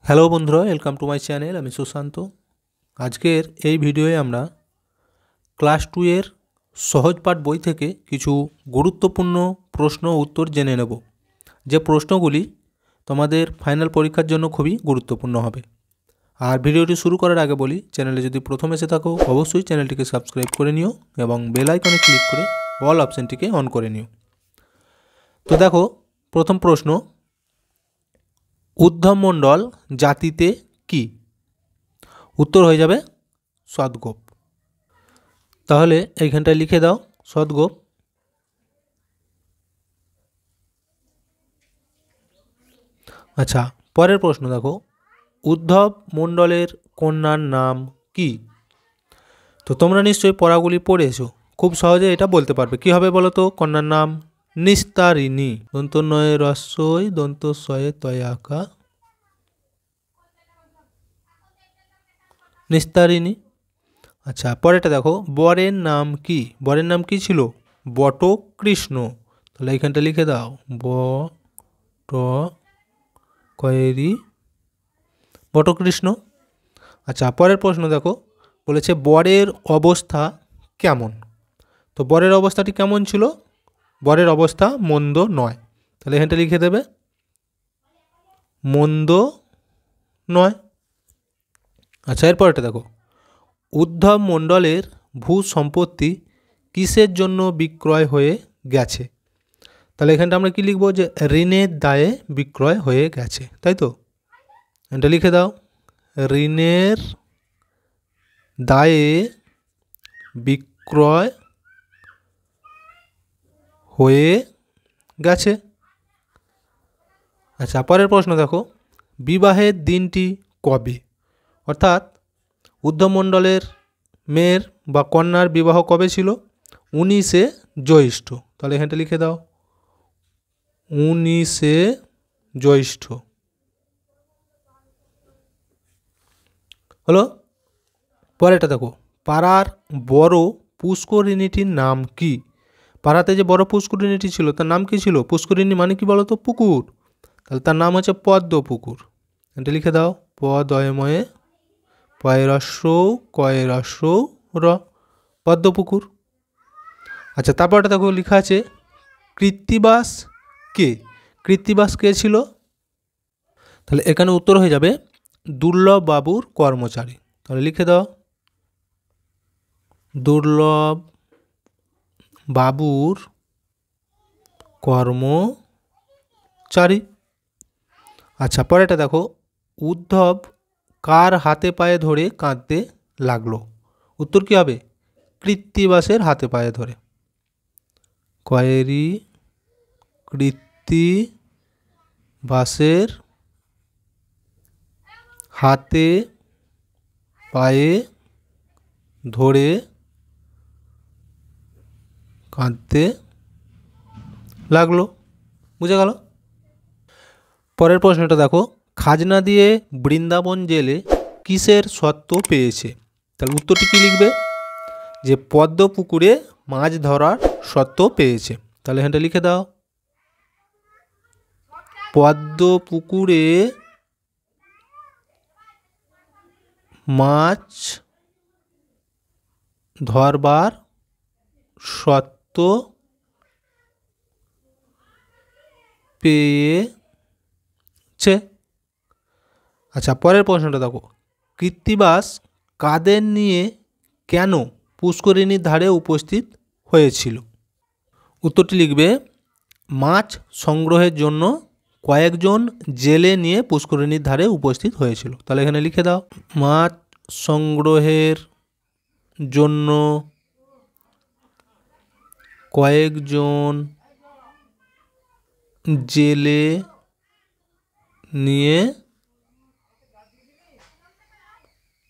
Hello বন্ধুরা, welcome to my channel. আমি সুশান্ত। আজকের এই ভিডিওয়ে আমরা ক্লাস 2 এর সহজ পাঠ বই থেকে কিছু গুরুত্বপূর্ণ প্রশ্ন উত্তর জেনে নেব, যে প্রশ্নগুলি তোমাদের ফাইনাল পরীক্ষার জন্য খুবই গুরুত্বপূর্ণ হবে। আর ভিডিওটি শুরু করার আগে বলি, চ্যানেলে যদি প্রথম এসে থাকো অবশ্যই চ্যানেলটিকে সাবস্ক্রাইব করে নিও এবং বেল আইকনে ক্লিক করে অল অপশানটিকে অন করে নিও। তো দেখো, প্রথম প্রশ্ন, ঊর্ধ্বমণ্ডল জাতিতে কি? উত্তর হয়ে যাবে সদগোপ। তাহলে এইখানটায় লিখে দাও সদগোপ। আচ্ছা, পরের প্রশ্ন দেখো, উদ্ধব মণ্ডলের কন্যার নাম কি? তো তোমরা নিশ্চয়ই পড়াগুলি পড়েছো, খুব সহজে এটা বলতে পারবে। কি হবে বলো তো? কন্যার নাম নিস্তারিণী। দন্ত নয়ে রস্বই, দন্ত সয়ে তয়ে আঁকা, নিস্তারিণী। আচ্ছা, পরেরটা দেখো, বরের নাম কি? বরের নাম কি ছিল? বটকৃষ্ণ। তাহলে এইখানটা লিখে দাও বট কয়েরি বটকৃষ্ণ। আচ্ছা, পরের প্রশ্ন দেখো, বলেছে বরের অবস্থা কেমন? তো বরের অবস্থাটি কেমন ছিল? বরের অবস্থা মন্দ নয়। তাহলে এখানটা লিখে দেবে মন্দ নয়। আচ্ছা, এরপরটা দেখো, উদ্ধব মণ্ডলের ভূ সম্পত্তি কিসের জন্য বিক্রয় হয়ে গেছে? তাহলে এখানটা আমরা কি লিখবো? যে ঋণের দায়ে বিক্রয় হয়ে গেছে, তাই তো? এটা লিখে দাও, ঋণের দায়ে বিক্রয় হয়ে গেছে। আচ্ছা, পরের প্রশ্ন দেখো, বিবাহের দিনটি কবে? অর্থাৎ ঊর্ধ্বমণ্ডলের মেয়ের বা কন্যার বিবাহ কবে ছিল? 19শে জ্যৈষ্ঠ। তাহলে এখানটা লিখে দাও 19শে জ্যৈষ্ঠ। হলো। পরেরটা দেখো, পাড়ার বড় পুষ্করিণীটির নাম কি? পাড়াতে যে বড় পুষ্করিণীটি ছিল তার নাম কি ছিল? পুষ্করিণী মানে কি বলো তো? পুকুর। তাহলে তার নাম হচ্ছে পদ্ম পুকুর। এটা লিখে দাও পদয়ময়ে পয়রস্যৌ কয়রস্যৌ র, পদ্ম পুকুর। আচ্ছা, তারপরটা দেখো লেখা আছে কৃত্তিবাস কে? কৃত্তিবাস কে ছিল? তাহলে এখানে উত্তর হয়ে যাবে দুর্লভ বাবুর কর্মচারী। তাহলে লিখে দাও দুর্লভ বাবুর কর্মচারী। আচ্ছা, পরেরটা দেখো, উদ্ধব কার হাতে পায়ে ধরে কাঁদতে লাগলো? উত্তর কি হবে? কৃত্তিবাসের হাতে পায়ে ধরে। কয়েরি কৃত্তিবাসের হাতে পায়ে ধরে কাঁদতে লাগলো। বুঝে গেল? পরের প্রশ্নটা দেখো, খাজনা দিয়ে বৃন্দাবন জেলে কিসের স্বত্ব পেয়েছে? তাহলে উত্তরটি কী লিখবে? যে পদ্ম পুকুরে মাছ ধরার স্বত্ব পেয়েছে। তাহলে এখানটা লিখে দাও পদ্ম পুকুরে মাছ ধরবার স্বত্ব পেয়েছে। আচ্ছা, পরের প্রশ্নটা দেখো, কৃত্তিবাস কাদের নিয়ে কেন পুষ্করিণীর ধারে উপস্থিত হয়েছিল? উত্তরটি লিখবে মাছ সংগ্রহের জন্য কয়েকজন জেলে নিয়ে পুষ্করিণীর ধারে উপস্থিত হয়েছিল। তাহলে এখানে লিখে দাও মাছ সংগ্রহের জন্য কয়েকজন জেলে নিয়ে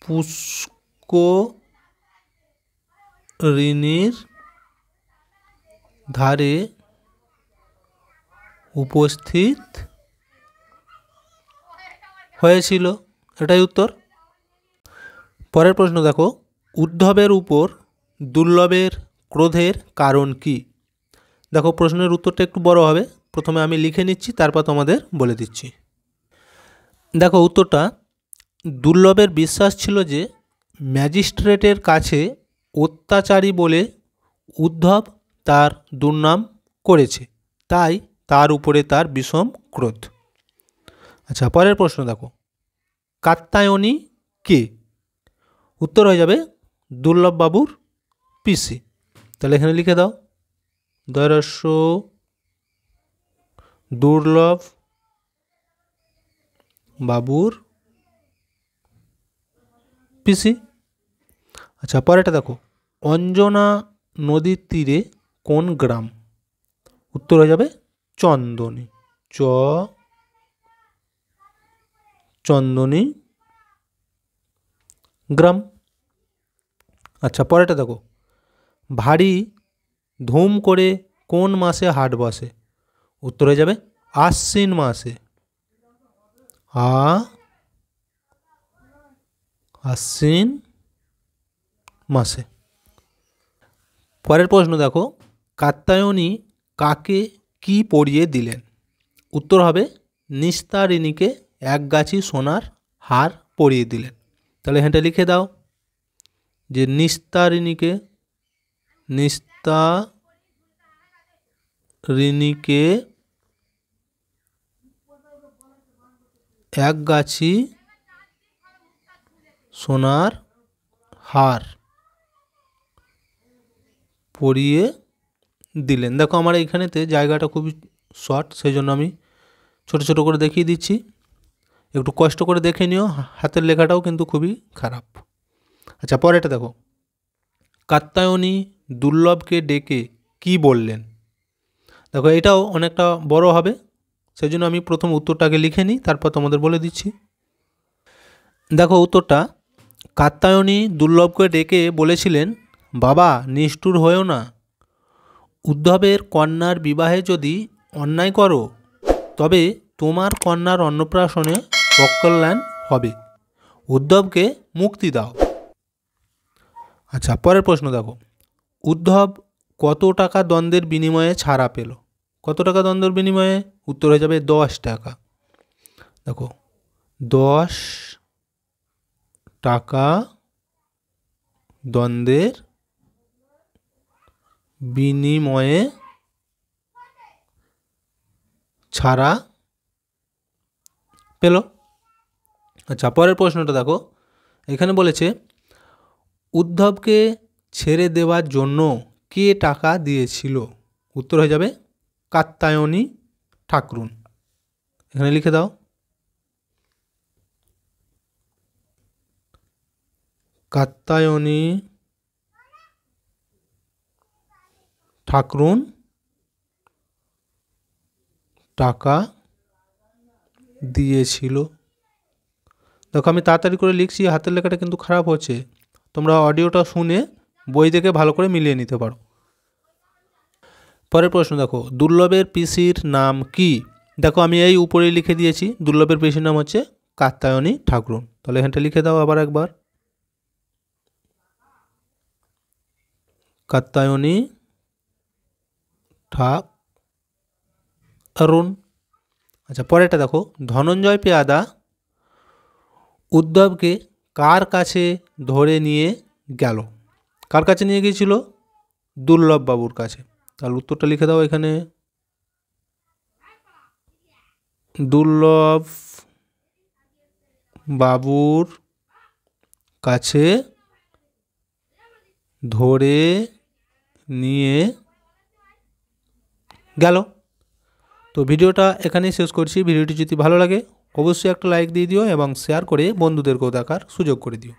পুষ্করিণীর ধারে উপস্থিত হয়েছিল। এটাই উত্তর। পরের প্রশ্ন দেখো, উদ্ধবের উপর দুর্লভের ক্রোধের কারণ কি? দেখো, প্রশ্নের উত্তরটা একটু বড় হবে, প্রথমে আমি লিখে নিচ্ছি, তারপর তোমাদের বলে দিচ্ছি। দেখো উত্তরটা, দুর্লভের বিশ্বাস ছিল যে ম্যাজিস্ট্রেটের কাছে অত্যাচারী বলে উদ্ধব তার দুর্নাম করেছে, তাই তার উপরে তার বিষম ক্রোধ। আচ্ছা, পরের প্রশ্ন দেখো, কাত্যায়নী কে? উত্তর হয়ে যাবে দুর্লভবাবুর পিসি। তাহলে এখানে লিখে দাও, দয়রস্য দুর্লভ বাবুর পিসি। আচ্ছা, পরেরটা দেখো, অঞ্জনা নদীর তীরে কোন গ্রাম? উত্তর হয়ে যাবে চন্দনী, চন্দনী গ্রাম। আচ্ছা, পরেরটা দেখো, ভারী ধুম করে কোন মাসে হাট বসে? উত্তর হয়ে যাবে আশ্বিন মাসে, আশ্বিন মাসে। পরের প্রশ্ন দেখো, কাত্যায়নী কাকে কি পরিয়ে দিলেন? উত্তর হবে নিস্তারিণীকে এক গাছি সোনার হার পরিয়ে দিলেন। তাহলে এখানটা লিখে দাও যে নিস্তারিণীকে এক গাছি সোনার হার পরিয়ে দিলেন। দেখো আমার এইখানেতে জায়গাটা খুবই শর্ট, সেই জন্য আমি ছোট ছোট করে দেখিয়ে দিচ্ছি, একটু কষ্ট করে দেখে নিও, হাতের লেখাটাও কিন্তু খুবই খারাপ। আচ্ছা, পরেরটা দেখো, কাত্যায়নী দুর্লভকে ডেকে কি বললেন? দেখো এটাও অনেকটা বড় হবে, সেই জন্য আমি প্রথম উত্তরটাকে লিখে নিই, তারপর তোমাদের বলে দিচ্ছি। দেখো উত্তরটা, কাত্যায়নী দুর্লভকে ডেকে বলেছিলেন, বাবা নিষ্ঠুর হয়েও না, উদ্ধবের কন্যার বিবাহে যদি অন্যায় করো তবে তোমার কন্যার অন্নপ্রাশনে অকল্যাণ হবে, উদ্ধবকে মুক্তি দাও। আচ্ছা, পরের প্রশ্ন দেখো, উদ্ধব কত টাকা দ্বন্দ্বের বিনিময়ে ছাড়া পেল? কত টাকা দ্বন্দ্বের বিনিময়ে? উত্তর হয়ে যাবে 10 টাকা। দেখো 10 টাকা দ্বন্দ্বের বিনিময়ে ছাড়া পেল। আচ্ছা, পরের প্রশ্নটা দেখো, এখানে বলেছে উদ্ধবকে ছেড়ে দেওয়ার জন্য কে টাকা দিয়েছিল? উত্তর হয়ে যাবে কাত্যায়নী ঠাকরুন। এখানে লিখে দাও, কাত্যায়নী ঠাকরুন টাকা দিয়েছিল। দেখো আমি তাড়াতাড়ি করে লিখছি, হাতের লেখাটা কিন্তু খারাপ হচ্ছে, তোমরা অডিওটা শুনে বই থেকে ভালো করে মিলিয়ে নিতে পারো। পরের প্রশ্ন দেখো, দুর্লভের পিসির নাম কি? দেখো আমি এই উপরে লিখে দিয়েছি, দুর্লভের পিসির নাম হচ্ছে কাত্যায়নী ঠাকরুন। তাহলে এখানটা লিখে দাও আবার একবার, কাত্যায়নী ঠাকরুন। আচ্ছা, পরেরটা দেখো, ধনঞ্জয় পেয়াদা উদ্ধবকে কার কাছে ধরে নিয়ে গেল? কার কাছে নিয়ে গিয়েছিল? দুর্লভ বাবুর কাছে। তাহলে উত্তরটা লিখে দাও এখানে, দুর্লভ বাবুর কাছে ধরে নিয়ে গেল। তো ভিডিওটা এখানেই শেষ করছি। ভিডিওটি যদি ভালো লাগে অবশ্যই একটা লাইক দিয়ে দিও এবং শেয়ার করে বন্ধুদেরকেও দেখার সুযোগ করে দিও।